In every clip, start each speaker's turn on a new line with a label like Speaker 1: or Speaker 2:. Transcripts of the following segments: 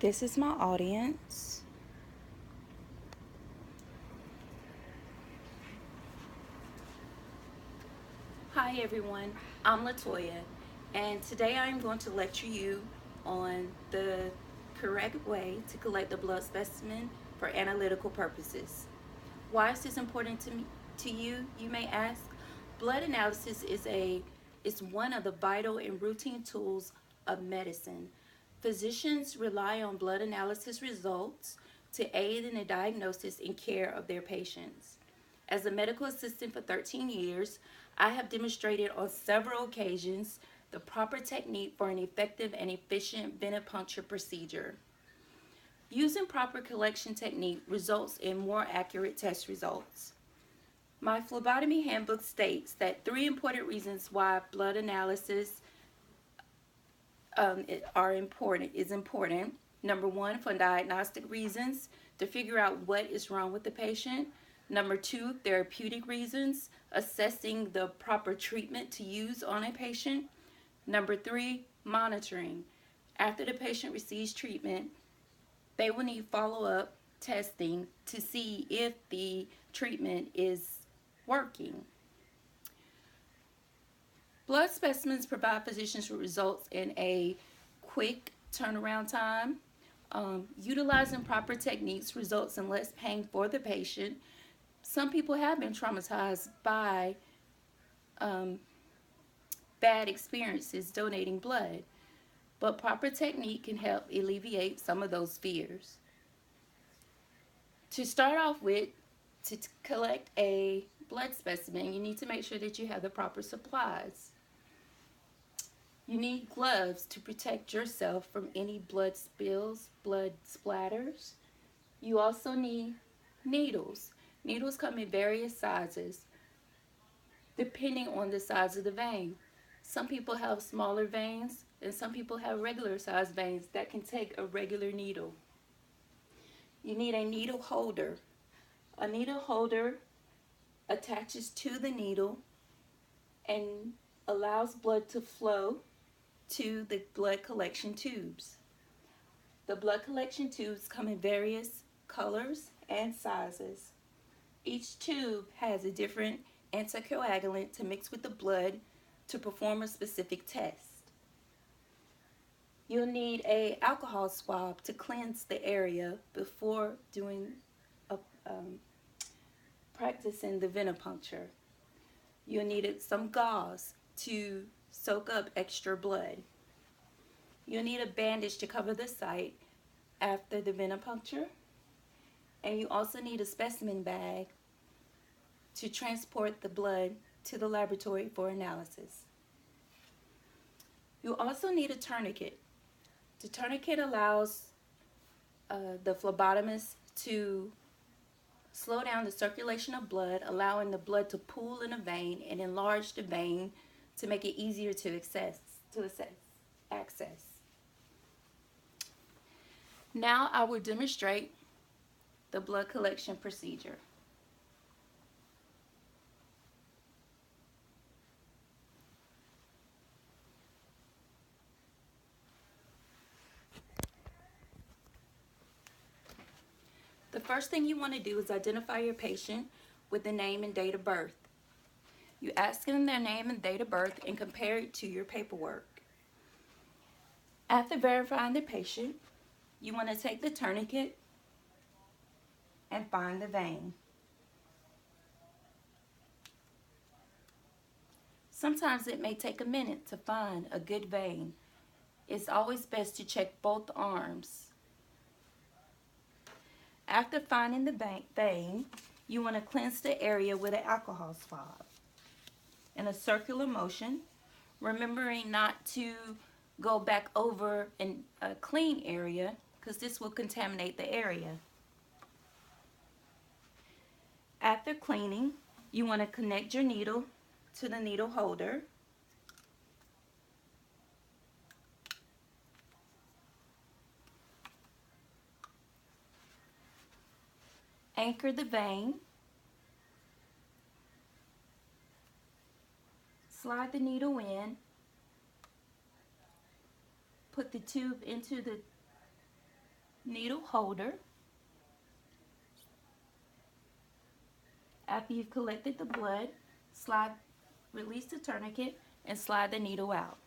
Speaker 1: This is my audience. Hi everyone, I'm Latoya, and today I am going to lecture you on the correct way to collect a blood specimen for analytical purposes. Why is this important to you, you may ask? Blood analysis is one of the vital and routine tools of medicine. Physicians rely on blood analysis results to aid in the diagnosis and care of their patients. As a medical assistant for 13 years, I have demonstrated on several occasions the proper technique for an effective and efficient venipuncture procedure. Using proper collection technique results in more accurate test results. My phlebotomy handbook states that three important reasons why blood analysis is important. Number one, for diagnostic reasons, to figure out what is wrong with the patient. Number two, therapeutic reasons, assessing the proper treatment to use on a patient. Number three, monitoring. After the patient receives treatment, they will need follow-up testing to see if the treatment is working. Blood specimens provide physicians with results in a quick turnaround time. Utilizing proper techniques results in less pain for the patient. Some people have been traumatized by bad experiences donating blood, but proper technique can help alleviate some of those fears. To start off with, to collect a blood specimen, you need to make sure that you have the proper supplies. You need gloves to protect yourself from any blood spills, blood splatters. You also need needles. Needles come in various sizes depending on the size of the vein. Some people have smaller veins and some people have regular sized veins that can take a regular needle. You need a needle holder. A needle holder attaches to the needle and allows blood to flow to the blood collection tubes. The blood collection tubes come in various colors and sizes. Each tube has a different anticoagulant to mix with the blood to perform a specific test. You'll need an alcohol swab to cleanse the area before practicing the venipuncture. You'll need some gauze to soak up extra blood. You'll need a bandage to cover the site after the venipuncture, and you also need a specimen bag to transport the blood to the laboratory for analysis. You also need a tourniquet. The tourniquet allows the phlebotomist to slow down the circulation of blood, allowing the blood to pool in a vein and enlarge the vein to make it easier to access. Now I will demonstrate the blood collection procedure. The first thing you want to do is identify your patient with the name and date of birth. You ask them their name and date of birth and compare it to your paperwork. After verifying the patient, you want to take the tourniquet and find the vein. Sometimes it may take a minute to find a good vein. It's always best to check both arms. After finding the vein, you want to cleanse the area with an alcohol swab in a circular motion, remembering not to go back over a clean area because this will contaminate the area. After cleaning, you want to connect your needle to the needle holder. Anchor the vein. Slide the needle in. Put the tube into the needle holder. After you've collected the blood, release the tourniquet and slide the needle out.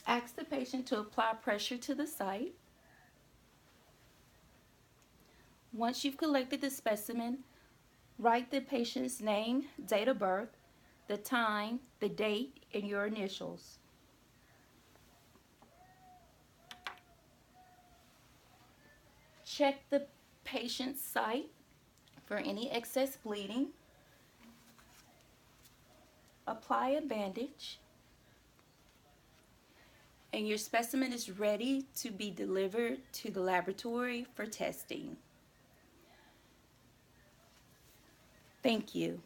Speaker 1: Ask the patient to apply pressure to the site. Once you've collected the specimen, write the patient's name, date of birth, the time, the date, and your initials. Check the patient's site for any excess bleeding. Apply a bandage. And your specimen is ready to be delivered to the laboratory for testing. Thank you.